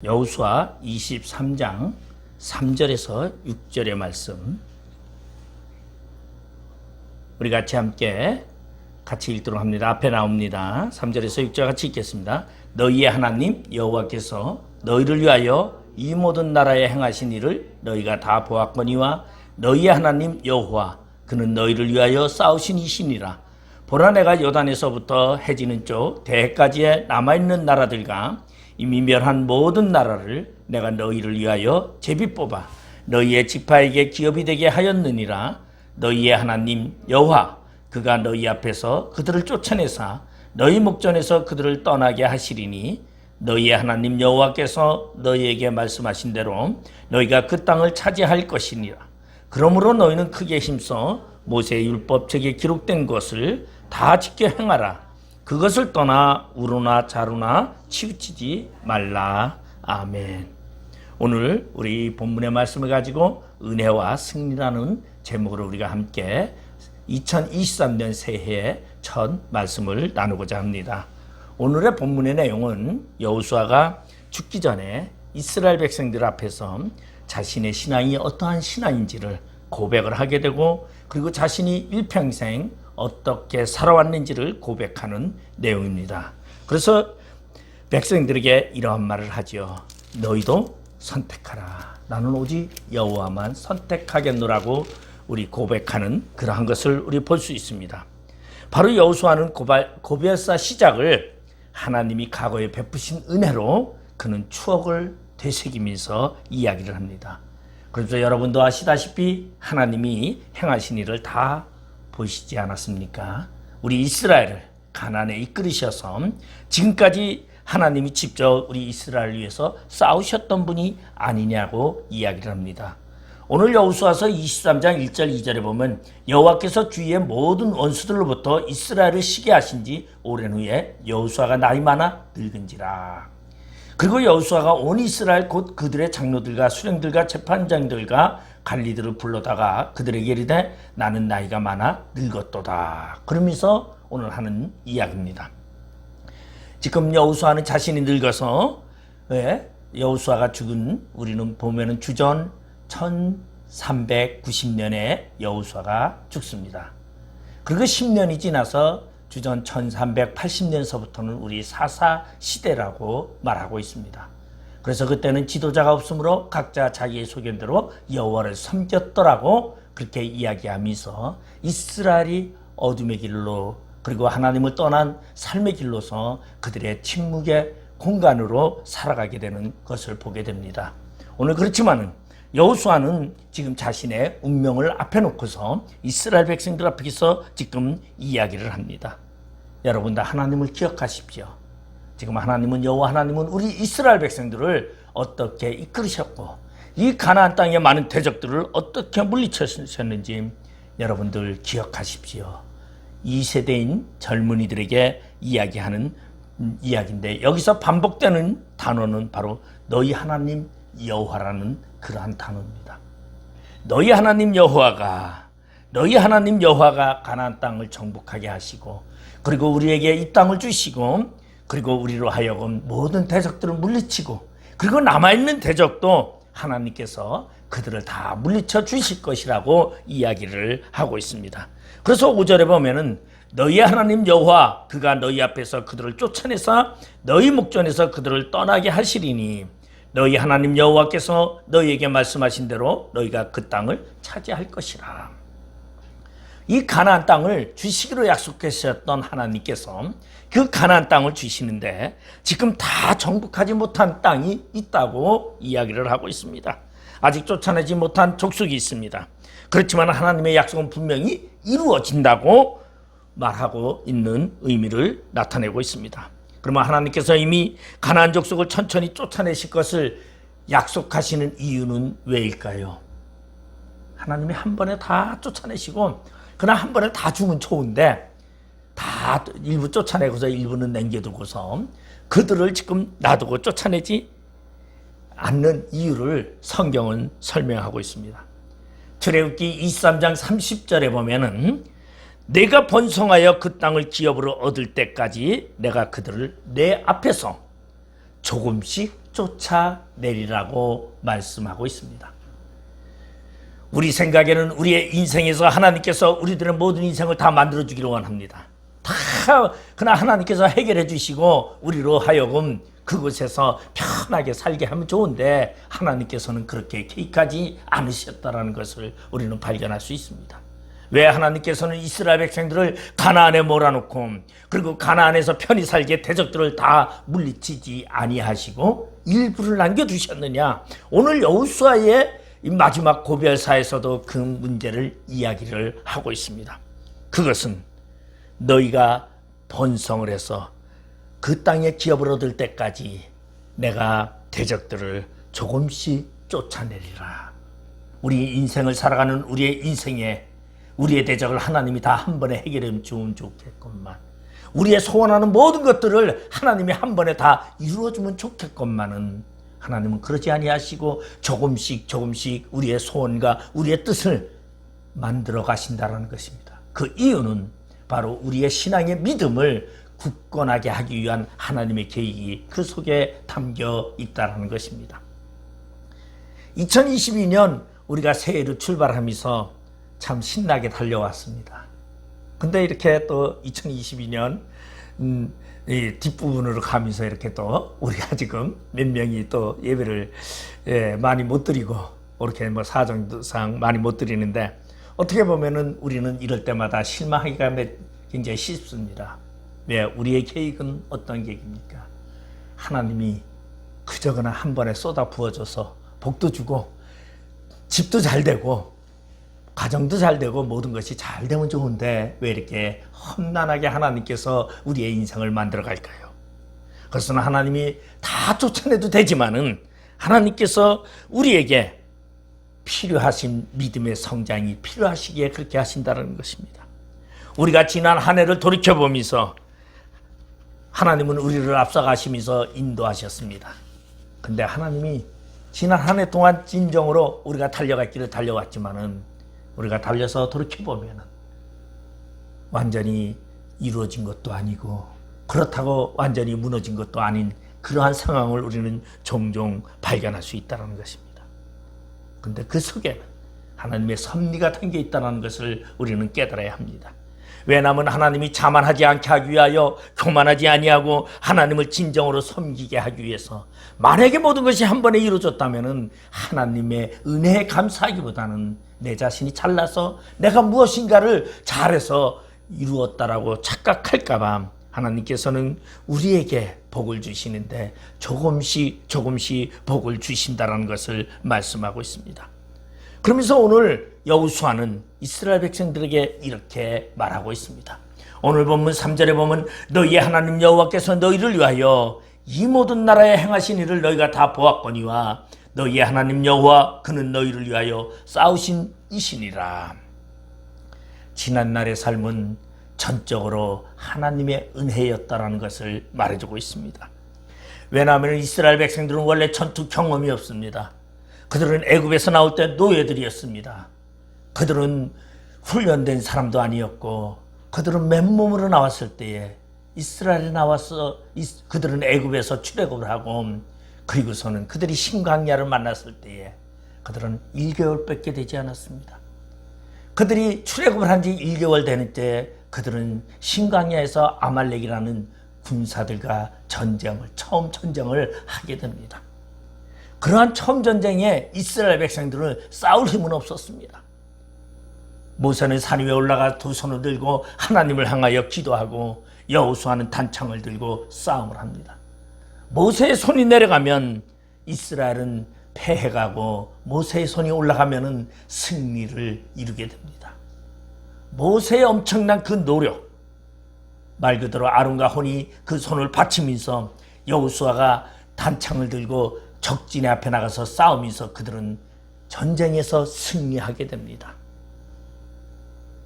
여호수아 23장 3절에서 6절의 말씀 우리 함께 읽도록 합니다. 앞에 나옵니다. 3절에서 6절 같이 읽겠습니다. 너희의 하나님 여호와께서 너희를 위하여 이 모든 나라에 행하신 일을 너희가 다 보았거니와 너희의 하나님 여호와 그는 너희를 위하여 싸우신 이시니라. 보라, 내가 요단에서부터 해지는 쪽 대해까지의 남아있는 나라들과 이미 멸한 모든 나라를 내가 너희를 위하여 제비 뽑아 너희의 지파에게 기업이 되게 하였느니라. 너희의 하나님 여호와 그가 너희 앞에서 그들을 쫓아내사 너희 목전에서 그들을 떠나게 하시리니 너희의 하나님 여호와께서 너희에게 말씀하신 대로 너희가 그 땅을 차지할 것이니라. 그러므로 너희는 크게 힘써 모세의 율법책에 기록된 것을 다 지켜 행하라. 그것을 떠나 우로나 자로나 치우치지 말라. 아멘. 오늘 우리 본문의 말씀을 가지고 은혜와 승리라는 제목으로 우리가 함께 2023년 새해의 첫 말씀을 나누고자 합니다. 오늘의 본문의 내용은 여호수아가 죽기 전에 이스라엘 백성들 앞에서 자신의 신앙이 어떠한 신앙인지를 고백을 하게 되고, 그리고 자신이 일평생 어떻게 살아왔는지를 고백하는 내용입니다. 그래서 백성들에게 이러한 말을 하죠. 너희도 선택하라. 나는 오직 여호와만 선택하겠노라고 우리 고백하는 그러한 것을 우리 볼 수 있습니다. 바로 여호수아는 고별사 시작을 하나님이 과거에 베푸신 은혜로 그는 추억을 되새기면서 이야기를 합니다. 그래서 여러분도 아시다시피 하나님이 행하신 일을 다 보시지 않았습니까? 우리 이스라엘을 가나안에 이끌으셔서 지금까지 하나님이 직접 우리 이스라엘을 위해서 싸우셨던 분이 아니냐고 이야기를 합니다. 오늘 여호수아서 23장 1절 2절에 보면 여호와께서 주위의 모든 원수들로부터 이스라엘을 시게 하신 지 오랜 후에 여호수아가 나이 많아 늙은지라. 그리고 여호수아가 온 이스라엘 곧 그들의 장로들과 수령들과 재판장들과 관리들을 불러다가 그들에게 이르되 나는 나이가 많아 늙었도다. 그러면서 오늘 하는 이야기입니다. 지금 여호수아는 자신이 늙어서 여호수아가 죽은 우리는 보면은 주전 1390년에 여호수아가 죽습니다. 그리고 10년이 지나서 주전 1380년서부터는 우리 사사 시대라고 말하고 있습니다. 그래서 그때는 지도자가 없으므로 각자 자기의 소견대로 여호와를 섬겼더라고 그렇게 이야기하면서 이스라엘이 어둠의 길로 그리고 하나님을 떠난 삶의 길로서 그들의 침묵의 공간으로 살아가게 되는 것을 보게 됩니다. 오늘 그렇지만은 여호수아는 지금 자신의 운명을 앞에 놓고서 이스라엘 백성들 앞에서 지금 이야기를 합니다. 여러분 다 하나님을 기억하십시오. 지금 하나님은 여호와 하나님은 우리 이스라엘 백성들을 어떻게 이끌으셨고 이 가나안 땅의 많은 대적들을 어떻게 물리쳤는지 여러분들 기억하십시오. 이 세대인 젊은이들에게 이야기하는 이야기인데 여기서 반복되는 단어는 바로 너희 하나님 여호와라는 그러한 단어입니다. 너희 하나님 여호와가 가나안 땅을 정복하게 하시고 그리고 우리에게 이 땅을 주시고 그리고 우리로 하여금 모든 대적들을 물리치고 그리고 남아있는 대적도 하나님께서 그들을 다 물리쳐 주실 것이라고 이야기를 하고 있습니다. 그래서 5절에 보면은 너희 하나님 여호와 그가 너희 앞에서 그들을 쫓아내사 너희 목전에서 그들을 떠나게 하시리니 너희 하나님 여호와께서 너희에게 말씀하신 대로 너희가 그 땅을 차지할 것이라. 이 가나안 땅을 주시기로 약속하셨던 하나님께서 그 가나안 땅을 주시는데 지금 다 정복하지 못한 땅이 있다고 이야기를 하고 있습니다. 아직 쫓아내지 못한 족속이 있습니다. 그렇지만 하나님의 약속은 분명히 이루어진다고 말하고 있는 의미를 나타내고 있습니다. 그러면 하나님께서 이미 가나안 족속을 천천히 쫓아내실 것을 약속하시는 이유는 왜일까요? 하나님이 한 번에 다 쫓아내시고 그러나 한 번에 다 주면 좋은데 다 일부 쫓아내고서 일부는 남겨두고서 그들을 지금 놔두고 쫓아내지 않는 이유를 성경은 설명하고 있습니다. 출애굽기 23장 30절에 보면은 내가 번성하여 그 땅을 기업으로 얻을 때까지 내가 그들을 내 앞에서 조금씩 쫓아내리라고 말씀하고 있습니다. 우리 생각에는 우리의 인생에서 하나님께서 우리들의 모든 인생을 다 만들어주기를 원합니다. 다 그냥 하나님께서 해결해 주시고 우리로 하여금 그곳에서 편하게 살게 하면 좋은데, 하나님께서는 그렇게 계획하지 않으셨다는 것을 우리는 발견할 수 있습니다. 왜 하나님께서는 이스라엘 백성들을 가나안에 몰아놓고, 그리고 가나안에서 편히 살게 대적들을 다 물리치지 아니하시고 일부를 남겨두셨느냐? 오늘 여호수아의 이 마지막 고별사에서도 그 문제를 이야기를 하고 있습니다. 그것은 너희가 번성을 해서 그 땅에 기업을 얻을 때까지 내가 대적들을 조금씩 쫓아내리라. 우리 인생을 살아가는 우리의 인생에 우리의 대적을 하나님이 다 한 번에 해결해 주면 좋겠건만, 우리의 소원하는 모든 것들을 하나님이 한 번에 다 이루어주면 좋겠건만은, 하나님은 그러지 아니하시고 조금씩 우리의 소원과 우리의 뜻을 만들어 가신다는 것입니다. 그 이유는 바로 우리의 신앙의 믿음을 굳건하게 하기 위한 하나님의 계획이 그 속에 담겨 있다는 것입니다. 2022년 우리가 새해를 출발하면서 참 신나게 달려왔습니다. 근데 이렇게 또 2022년 이 뒷부분으로 가면서 이렇게 또 우리가 지금 몇 명이 또 예배를 많이 못 드리고, 이렇게 뭐 사정상 많이 못 드리는데, 어떻게 보면은 우리는 이럴 때마다 실망하기가 굉장히 쉽습니다. 왜? 우리의 계획은 어떤 계획입니까? 하나님이 그저거나 한 번에 쏟아 부어줘서 복도 주고 집도 잘 되고 가정도 잘 되고 모든 것이 잘 되면 좋은데, 왜 이렇게 험난하게 하나님께서 우리의 인생을 만들어 갈까요? 그래서 하나님이 다 쫓아내도 되지만은 하나님께서 우리에게 필요하신 믿음의 성장이 필요하시기에 그렇게 하신다는 것입니다. 우리가 지난 한 해를 돌이켜보면서 하나님은 우리를 앞서가시면서 인도하셨습니다. 근데 하나님이 지난 한 해 동안 진정으로 우리가 달려갈 길을 달려왔지만은, 우리가 달려서 돌이켜보면 완전히 이루어진 것도 아니고, 그렇다고 완전히 무너진 것도 아닌 그러한 상황을 우리는 종종 발견할 수 있다는 것입니다. 근데 그 속에는 하나님의 섭리가 담겨 있다는 것을 우리는 깨달아야 합니다. 왜냐하면 하나님이 자만하지 않게 하기 위하여 교만하지 아니하고 하나님을 진정으로 섬기게 하기 위해서, 만약에 모든 것이 한 번에 이루어졌다면 하나님의 은혜에 감사하기보다는 내 자신이 잘나서 내가 무엇인가를 잘해서 이루었다라고 착각할까봐 하나님께서는 우리에게 복을 주시는데 조금씩 복을 주신다는 것을 말씀하고 있습니다. 그러면서 오늘 여호수아는 이스라엘 백성들에게 이렇게 말하고 있습니다. 오늘 본문 3절에 보면 너희의 하나님 여호와께서 너희를 위하여 이 모든 나라에 행하신 일을 너희가 다 보았거니와 너희의 하나님 여호와 그는 너희를 위하여 싸우신 이시니라. 지난날의 삶은 전적으로 하나님의 은혜였다라는 것을 말해주고 있습니다. 왜냐하면 이스라엘 백성들은 원래 전투 경험이 없습니다. 그들은 애굽에서 나올 때 노예들이었습니다. 그들은 훈련된 사람도 아니었고, 그들은 맨몸으로 나왔을 때에 이스라엘에 나와서 그들은 애굽에서 출애굽을 하고, 그리고서는 그들이 신광야를 만났을 때에 그들은 1개월밖에 되지 않았습니다. 그들이 출애굽을 한 지 1개월 되는 때 그들은 신광야에서 아말렉이라는 군사들과 처음 전쟁을 하게 됩니다. 그러한 처음 전쟁에 이스라엘 백성들은 싸울 힘은 없었습니다. 모세는 산 위에 올라가 두 손을 들고 하나님을 향하여 기도하고, 여호수아는 단창을 들고 싸움을 합니다. 모세의 손이 내려가면 이스라엘은 패해가고, 모세의 손이 올라가면 승리를 이루게 됩니다. 모세의 엄청난 그 노력, 말 그대로 아론과 혼이 그 손을 받치면서 여호수아가 단창을 들고 적진의 앞에 나가서 싸우면서 그들은 전쟁에서 승리하게 됩니다.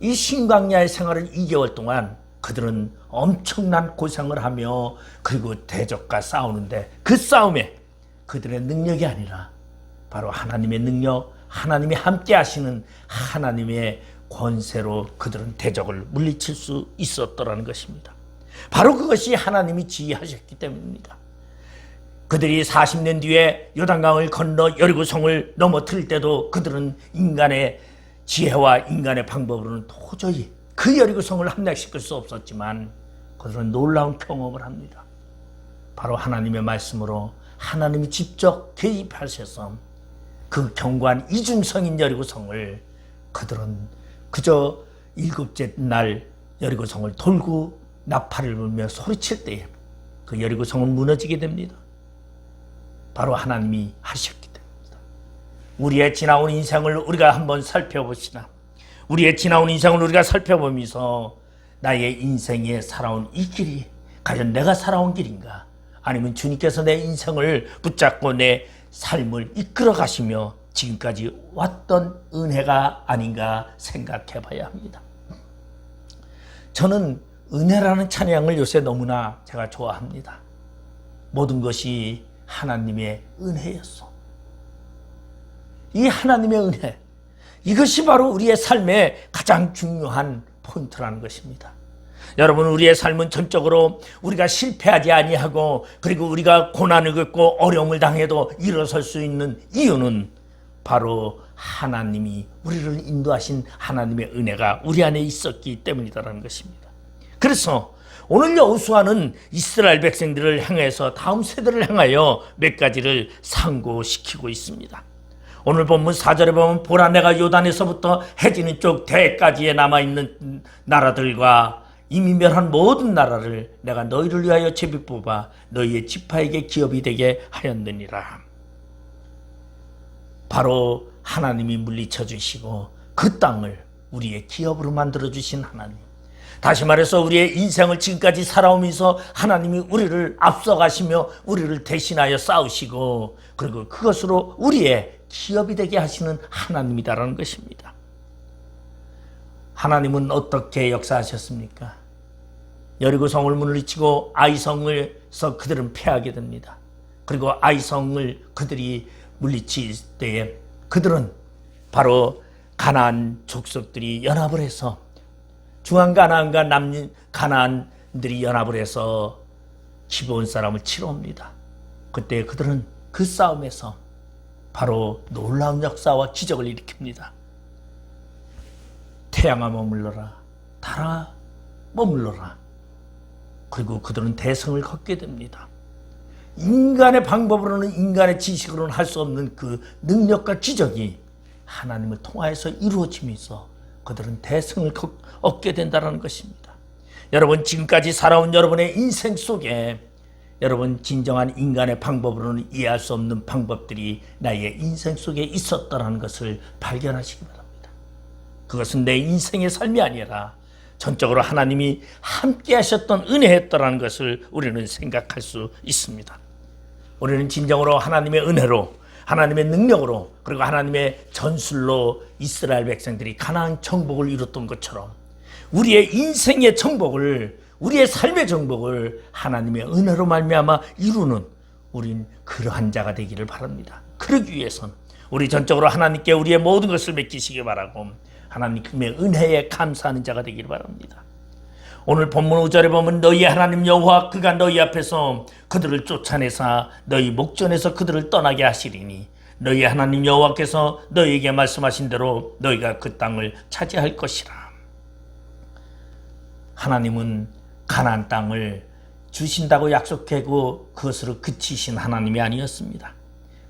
이 신광야의 생활을 2개월 동안 그들은 엄청난 고생을 하며 그리고 대적과 싸우는데, 그 싸움에 그들의 능력이 아니라 바로 하나님의 능력, 하나님이 함께 하시는 하나님의 권세로 그들은 대적을 물리칠 수 있었더라는 것입니다. 바로 그것이 하나님이 지휘하셨기 때문입니다. 그들이 40년 뒤에 요단강을 건너 여리고성을 넘어뜨릴 때도 그들은 인간의 지혜와 인간의 방법으로는 도저히 그 여리고성을 함락시킬 수 없었지만 그들은 놀라운 경험을 합니다. 바로 하나님의 말씀으로 하나님이 직접 개입하셔서 그 견고한 이중성인 여리고성을 그들은 그저 7째 날 여리고성을 돌고 나팔을 불며 소리칠 때에 그 여리고성은 무너지게 됩니다. 바로 하나님이 하셨기 때문입니다. 우리의 지나온 인생을 우리가 한번 살펴봅시다. 우리의 지나온 인생을 우리가 살펴보면서 나의 인생에 살아온 이 길이 과연 내가 살아온 길인가? 아니면 주님께서 내 인생을 붙잡고 내 삶을 이끌어 가시며 지금까지 왔던 은혜가 아닌가 생각해 봐야 합니다. 저는 은혜라는 찬양을 요새 너무나 제가 좋아합니다. 모든 것이 하나님의 은혜였어. 이 하나님의 은혜, 이것이 바로 우리의 삶의 가장 중요한 포인트라는 것입니다. 여러분, 우리의 삶은 전적으로 우리가 실패하지 아니하고 그리고 우리가 고난을 겪고 어려움을 당해도 일어설 수 있는 이유는 바로 하나님이 우리를 인도하신 하나님의 은혜가 우리 안에 있었기 때문이라는 것입니다. 그래서 오늘 여호수아는 이스라엘 백성들을 향해서 다음 세대를 향하여 몇 가지를 상고시키고 있습니다. 오늘 본문 4절에 보면 보라, 내가 요단에서부터 해지는 쪽 대까지에 남아있는 나라들과 이미 멸한 모든 나라를 내가 너희를 위하여 제비 뽑아 너희의 지파에게 기업이 되게 하였느니라. 바로 하나님이 물리쳐 주시고 그 땅을 우리의 기업으로 만들어 주신 하나님, 다시 말해서 우리의 인생을 지금까지 살아오면서 하나님이 우리를 앞서가시며 우리를 대신하여 싸우시고 그리고 그것으로 우리의 기업이 되게 하시는 하나님이다라는 것입니다. 하나님은 어떻게 역사하셨습니까? 여리고성을 물리치고 아이성에서 그들은 패하게 됩니다. 그리고 아이성을 그들이 물리칠 때에 그들은 바로 가나안 족속들이 연합을 해서 중앙 가나안과 남인 가나안들이 연합을 해서 기브온 사람을 치러 옵니다. 그때 그들은 그 싸움에서 바로 놀라운 역사와 기적을 일으킵니다. 태양아 머물러라, 달아 머물러라. 그리고 그들은 대성을 걷게 됩니다. 인간의 방법으로는, 인간의 지식으로는 할 수 없는 그 능력과 기적이 하나님을 통하여서 이루어지면서 그들은 대성을 얻게 된다는 것입니다. 여러분, 지금까지 살아온 여러분의 인생 속에 여러분 진정한 인간의 방법으로는 이해할 수 없는 방법들이 나의 인생 속에 있었다는 것을 발견하시기 바랍니다. 그것은 내 인생의 삶이 아니라 전적으로 하나님이 함께 하셨던 은혜였다는 것을 우리는 생각할 수 있습니다. 우리는 진정으로 하나님의 은혜로, 하나님의 능력으로, 그리고 하나님의 전술로 이스라엘 백성들이 가나안 정복을 이뤘던 것처럼 우리의 인생의 정복을, 우리의 삶의 정복을 하나님의 은혜로 말미암아 이루는 우린 그러한 자가 되기를 바랍니다. 그러기 위해선 우리 전적으로 하나님께 우리의 모든 것을 맡기시기 바라고 하나님의 은혜에 감사하는 자가 되기를 바랍니다. 오늘 본문 5절에 보면 너희 하나님 여호와 그가 너희 앞에서 그들을 쫓아내사 너희 목전에서 그들을 떠나게 하시리니 너희 하나님 여호와께서 너희에게 말씀하신 대로 너희가 그 땅을 차지할 것이라. 하나님은 가나안 땅을 주신다고 약속하고 그것으로 그치신 하나님이 아니었습니다.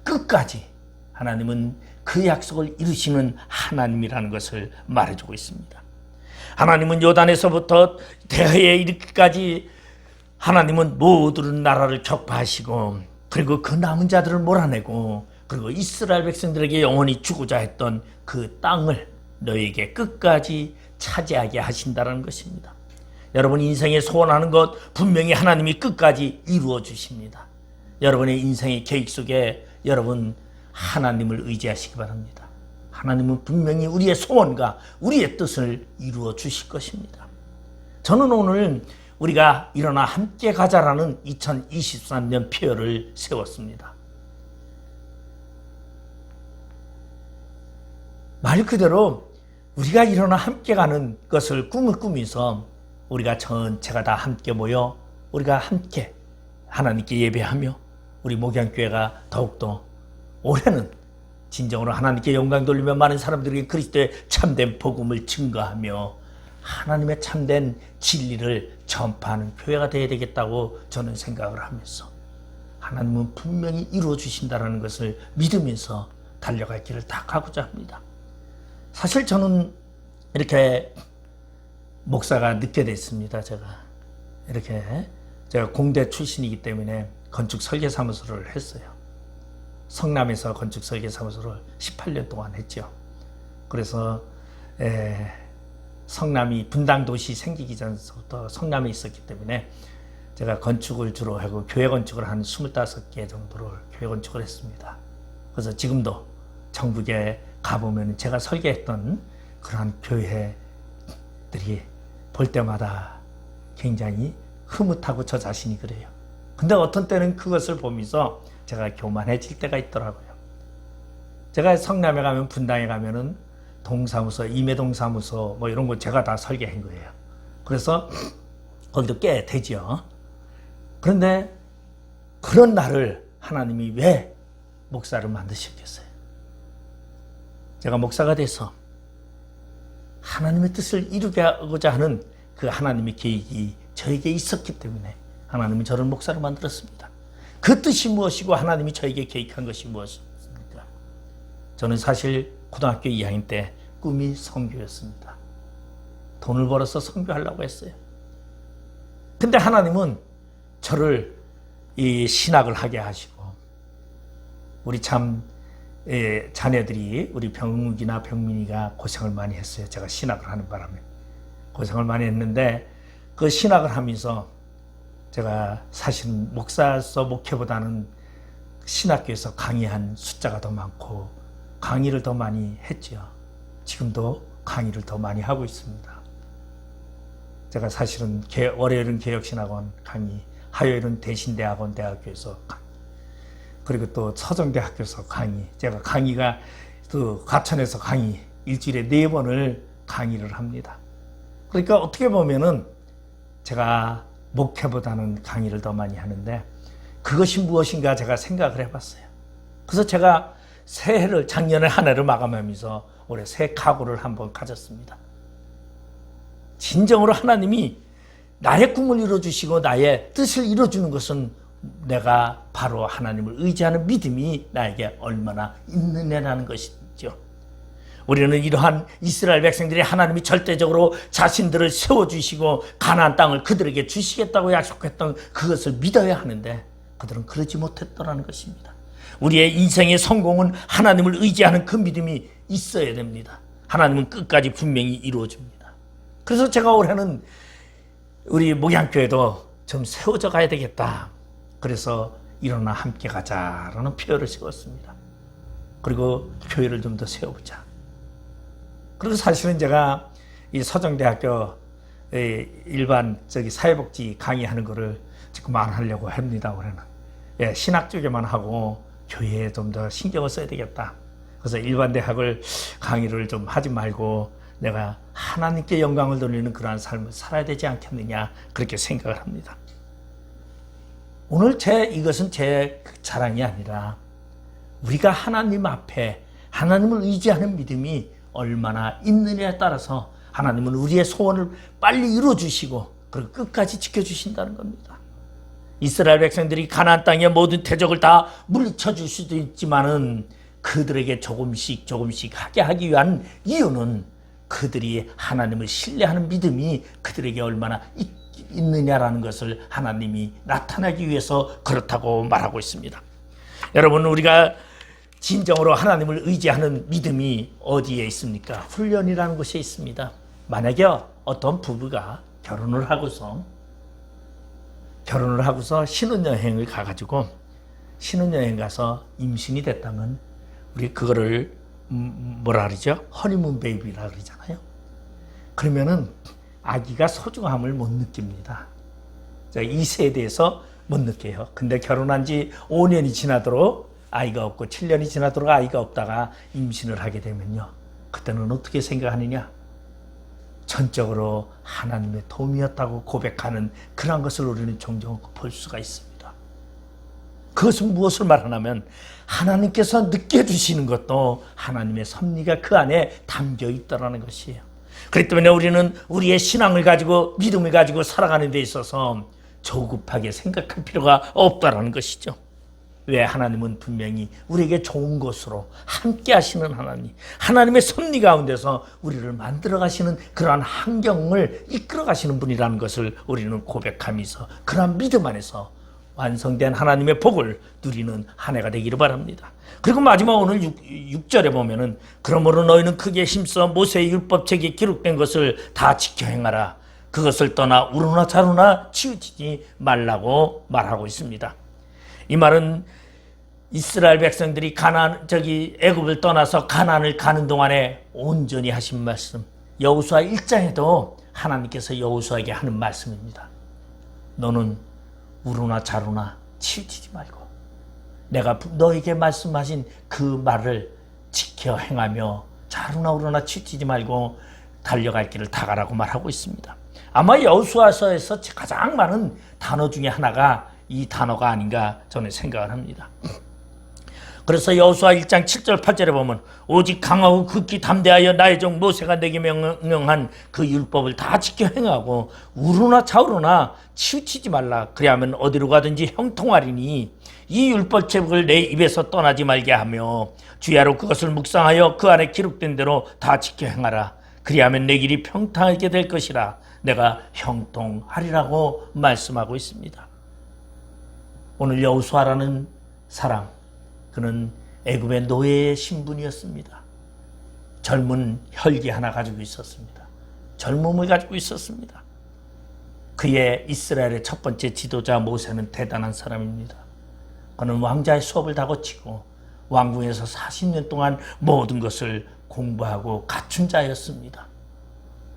끝까지 하나님은 그 약속을 이루시는 하나님이라는 것을 말해주고 있습니다. 하나님은 요단에서부터 대해에 이르기까지 하나님은 모든 나라를 격파하시고 그리고 그 남은 자들을 몰아내고 그리고 이스라엘 백성들에게 영원히 주고자 했던 그 땅을 너에게 끝까지 차지하게 하신다는 것입니다. 여러분 인생에 소원하는 것 분명히 하나님이 끝까지 이루어 주십니다. 여러분의 인생의 계획 속에 여러분 하나님을 의지하시기 바랍니다. 하나님은 분명히 우리의 소원과 우리의 뜻을 이루어 주실 것입니다. 저는 오늘 우리가 일어나 함께 가자라는 2023년 표어를 세웠습니다. 말 그대로 우리가 일어나 함께 가는 것을 꿈을 꾸면서 우리가 전체가 다 함께 모여 우리가 함께 하나님께 예배하며 우리 목양교회가 더욱더 올해는 진정으로 하나님께 영광 돌리며 많은 사람들에게 그리스도의 참된 복음을 증거하며 하나님의 참된 진리를 전파하는 교회가 되어야 되겠다고 저는 생각을 하면서 하나님은 분명히 이루어 주신다는 것을 믿으면서 달려갈 길을 다 가고자 합니다. 사실 저는 이렇게 목사가 늦게 됐습니다. 제가 공대 출신이기 때문에 건축 설계사무소를 했어요. 성남에서 건축 설계사무소를 18년 동안 했죠. 그래서 성남이 분당도시 생기기 전부터 성남에 있었기 때문에 제가 건축을 주로 하고 교회 건축을 한 25개 정도를 교회 건축을 했습니다. 그래서 지금도 전국에 가보면 제가 설계했던 그러한 교회들이 볼 때마다 굉장히 흐뭇하고 저 자신이 그래요. 근데 어떤 때는 그것을 보면서 제가 교만해질 때가 있더라고요. 제가 성남에 가면 분당에 가면은 동사무소, 임해동사무소 뭐 이런 거 제가 다 설계한 거예요. 그래서 거기도 꽤 되죠. 그런데 그런 나를 하나님이 왜 목사를 만드셨겠어요? 제가 목사가 돼서 하나님의 뜻을 이루고자 하는 그 하나님의 계획이 저에게 있었기 때문에 하나님은 저를 목사로 만들었습니다. 그 뜻이 무엇이고 하나님이 저에게 계획한 것이 무엇입니까? 저는 사실 고등학교 2학년 때 꿈이 선교였습니다. 돈을 벌어서 선교하려고 했어요. 근데 하나님은 저를 이 신학을 하게 하시고 우리 참 자녀들이 우리 병욱이나 병민이가 고생을 많이 했어요. 제가 신학을 하는 바람에 고생을 많이 했는데 그 신학을 하면서 제가 사실은 목사로서 목회보다는 신학교에서 강의한 숫자가 더 많고 강의를 더 많이 했죠. 지금도 강의를 더 많이 하고 있습니다. 제가 사실은 월요일은 개혁신학원 강의, 화요일은 대신대학원 대학교에서 강의, 그리고 또 서정대학교에서 강의, 제가 강의가 그 과천에서 강의 일주일에 4번을 강의를 합니다. 그러니까 어떻게 보면은 제가 목회보다는 강의를 더 많이 하는데 그것이 무엇인가 제가 생각을 해봤어요. 그래서 제가 새해를 작년에 한 해를 마감하면서 올해 새 각오를 한번 가졌습니다. 진정으로 하나님이 나의 꿈을 이루어주시고 나의 뜻을 이루어주는 것은 내가 바로 하나님을 의지하는 믿음이 나에게 얼마나 있느냐라는 것이죠. 우리는 이러한 이스라엘 백성들이 하나님이 절대적으로 자신들을 세워주시고 가나안 땅을 그들에게 주시겠다고 약속했던 그것을 믿어야 하는데 그들은 그러지 못했더라는 것입니다. 우리의 인생의 성공은 하나님을 의지하는 그 믿음이 있어야 됩니다. 하나님은 끝까지 분명히 이루어줍니다. 그래서 제가 올해는 우리 목양교회도 좀 세워져 가야 되겠다. 그래서 일어나 함께 가자라는 표를 세웠습니다. 그리고 교회를 좀 더 세워보자. 그리고 사실은 제가 이 서정대학교 일반 사회복지 강의하는 거를 지금 안 하려고 합니다. 올해는 신학 쪽에만 하고 교회에 좀 더 신경을 써야 되겠다. 그래서 일반 대학을 강의를 좀 하지 말고 내가 하나님께 영광을 돌리는 그러한 삶을 살아야 되지 않겠느냐 그렇게 생각을 합니다. 오늘 이것은 제 자랑이 아니라 우리가 하나님 앞에 하나님을 의지하는 믿음이 얼마나 있느냐에 따라서 하나님은 우리의 소원을 빨리 이루어주시고 그리고 끝까지 지켜주신다는 겁니다. 이스라엘 백성들이 가나안 땅의 모든 대적을 다 물리쳐 줄 수도 있지만은 그들에게 조금씩 하게 하기 위한 이유는 그들이 하나님을 신뢰하는 믿음이 그들에게 얼마나 있느냐라는 것을 하나님이 나타나기 위해서 그렇다고 말하고 있습니다. 여러분, 우리가 진정으로 하나님을 의지하는 믿음이 어디에 있습니까? 훈련이라는 곳에 있습니다. 만약에 어떤 부부가 결혼을 하고서 신혼여행을 가가지고 신혼여행 가서 임신이 됐다면 우리 그거를 뭐라 그러죠? 허니문 베이비라 그러잖아요. 그러면은 아기가 소중함을 못 느낍니다. 이 세대에서 못 느껴요. 근데 결혼한 지 5년이 지나도록 아이가 없고 7년이 지나도록 아이가 없다가 임신을 하게 되면요. 그때는 어떻게 생각하느냐? 전적으로 하나님의 도움이었다고 고백하는 그런 것을 우리는 종종 볼 수가 있습니다. 그것은 무엇을 말하냐면 하나님께서 느껴주시는 것도 하나님의 섭리가 그 안에 담겨 있다는 것이에요. 그렇기 때문에 우리는 우리의 신앙을 가지고 믿음을 가지고 살아가는 데 있어서 조급하게 생각할 필요가 없다는 것이죠. 왜? 하나님은 분명히 우리에게 좋은 것으로 함께 하시는 하나님, 하나님의 섭리 가운데서 우리를 만들어 가시는 그러한 환경을 이끌어 가시는 분이라는 것을 우리는 고백하면서 그러한 믿음 안에서 완성된 하나님의 복을 누리는 한 해가 되기를 바랍니다. 그리고 마지막 오늘 6절에 보면은 그러므로 너희는 크게 힘써 모세의 율법책에 기록된 것을 다 지켜 행하라. 그것을 떠나 우르나 자르나 치우치지 말라고 말하고 있습니다. 이 말은 이스라엘 백성들이 애굽을 떠나서 가나안을 가는 동안에 온전히 하신 말씀, 여호수아 1장에도 하나님께서 여호수아에게 하는 말씀입니다. 너는 우르나 자르나 치우치지 말고 내가 너에게 말씀하신 그 말을 지켜 행하며 자르나 우르나 치우치지 말고 달려갈 길을 다 가라고 말하고 있습니다. 아마 여호수아서에서 가장 많은 단어 중에 하나가 이 단어가 아닌가 저는 생각을 합니다. 그래서 여호수아 1장 7절 8절에 보면 오직 강하고 극히 담대하여 나의 종 모세가 내게 명령한 그 율법을 다 지켜 행하고 우르나 좌우르나 치우치지 말라. 그리하면 어디로 가든지 형통하리니 이 율법책을 내 입에서 떠나지 말게 하며 주야로 그것을 묵상하여 그 안에 기록된 대로 다 지켜 행하라. 그리하면 내 길이 평탄하게 될 것이라. 내가 형통하리라고 말씀하고 있습니다. 오늘 여호수아라는 사람, 그는 애굽의 노예의 신분이었습니다. 젊은 혈기 하나 가지고 있었습니다. 젊음을 가지고 있었습니다. 그의 이스라엘의 첫 번째 지도자 모세는 대단한 사람입니다. 그는 왕자의 수업을 다 거치고 왕궁에서 40년 동안 모든 것을 공부하고 갖춘 자였습니다.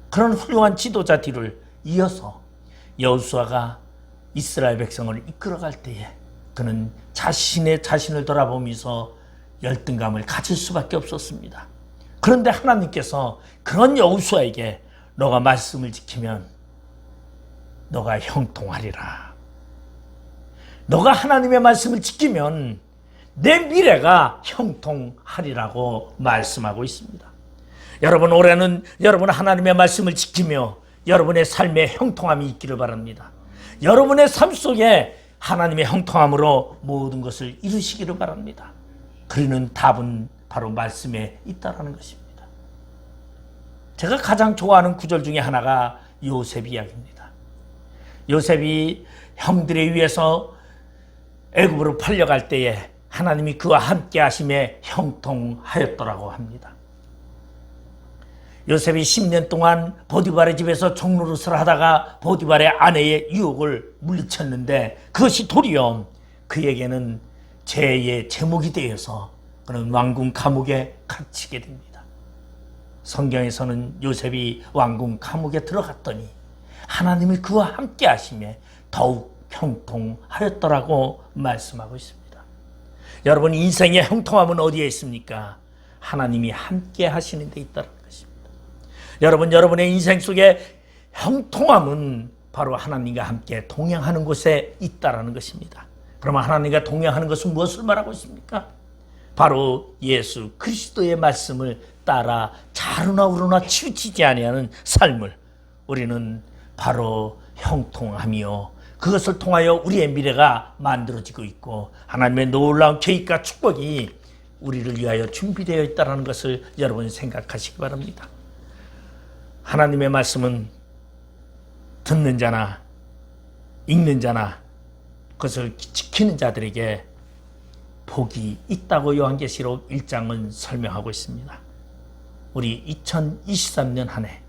그런 훌륭한 지도자 뒤를 이어서 여호수아가 이스라엘 백성을 이끌어갈 때에 그는 자신을 돌아보면서 열등감을 가질 수밖에 없었습니다. 그런데 하나님께서 그런 여호수아에게 너가 말씀을 지키면 너가 형통하리라. 너가 하나님의 말씀을 지키면 내 미래가 형통하리라고 말씀하고 있습니다. 여러분, 올해는 여러분 하나님의 말씀을 지키며 여러분의 삶에 형통함이 있기를 바랍니다. 여러분의 삶 속에 하나님의 형통함으로 모든 것을 이루시기를 바랍니다. 그리는 답은 바로 말씀에 있다는 것입니다. 제가 가장 좋아하는 구절 중에 하나가 요셉 이야기입니다. 요셉이 형들에 의해서 애굽으로 팔려갈 때에 하나님이 그와 함께 하심에 형통하였더라고 합니다. 요셉이 10년 동안 보디발의 집에서 종노릇을 하다가 보디발의 아내의 유혹을 물리쳤는데 그것이 도리어 그에게는 죄의 제목이 되어서 그는 왕궁 감옥에 갇히게 됩니다. 성경에서는 요셉이 왕궁 감옥에 들어갔더니 하나님이 그와 함께 하심에 더욱 형통하였더라고 말씀하고 있습니다. 여러분, 인생의 형통함은 어디에 있습니까? 하나님이 함께 하시는 데 있다는 것입니다. 여러분, 여러분의 인생 속에 형통함은 바로 하나님과 함께 동행하는 곳에 있다는 것입니다. 그러면 하나님과 동행하는 것은 무엇을 말하고 있습니까? 바로 예수 그리스도의 말씀을 따라 자르나 우르나 치우치지 아니하는 삶을 우리는 바로 형통하며 그것을 통하여 우리의 미래가 만들어지고 있고 하나님의 놀라운 계획과 축복이 우리를 위하여 준비되어 있다는 것을 여러분 생각하시기 바랍니다. 하나님의 말씀은 듣는 자나 읽는 자나 그것을 지키는 자들에게 복이 있다고 요한계시록 1장은 설명하고 있습니다. 우리 2023년 한 해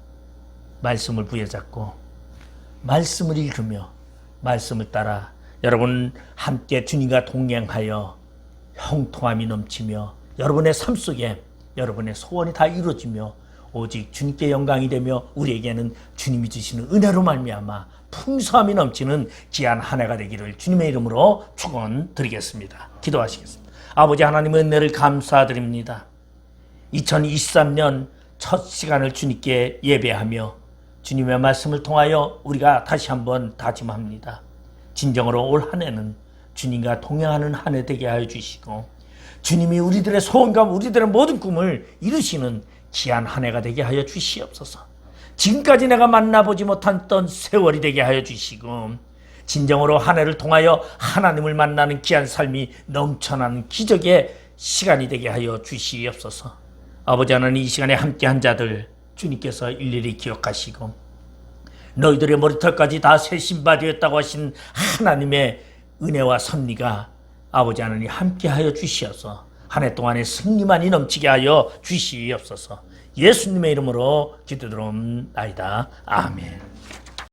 말씀을 부여잡고 말씀을 읽으며 말씀을 따라 여러분 함께 주님과 동행하여 형통함이 넘치며 여러분의 삶 속에 여러분의 소원이 다 이루어지며 오직 주님께 영광이 되며 우리에게는 주님이 주시는 은혜로 말미암아 풍성함이 넘치는 귀한 한 해가 되기를 주님의 이름으로 축원드리겠습니다. 기도하시겠습니다. 아버지 하나님의 은혜를 감사드립니다. 2023년 첫 시간을 주님께 예배하며 주님의 말씀을 통하여 우리가 다시 한번 다짐합니다. 진정으로 올 한 해는 주님과 동행하는 한 해 되게 하여 주시고, 주님이 우리들의 소원과 우리들의 모든 꿈을 이루시는 귀한 한 해가 되게 하여 주시옵소서. 지금까지 내가 만나보지 못했던 세월이 되게 하여 주시고, 진정으로 한 해를 통하여 하나님을 만나는 귀한 삶이 넘쳐나는 기적의 시간이 되게 하여 주시옵소서. 아버지 하나님, 이 시간에 함께한 자들 주님께서 일일이 기억하시고, 너희들의 머리털까지 다 새 신발이었다고 하신 하나님의 은혜와 섭리가 아버지 하나님 함께하여 주시어서 한 해 동안의 승리만이 넘치게 하여 주시옵소서. 예수님의 이름으로 기도드리옵나이다. 아멘.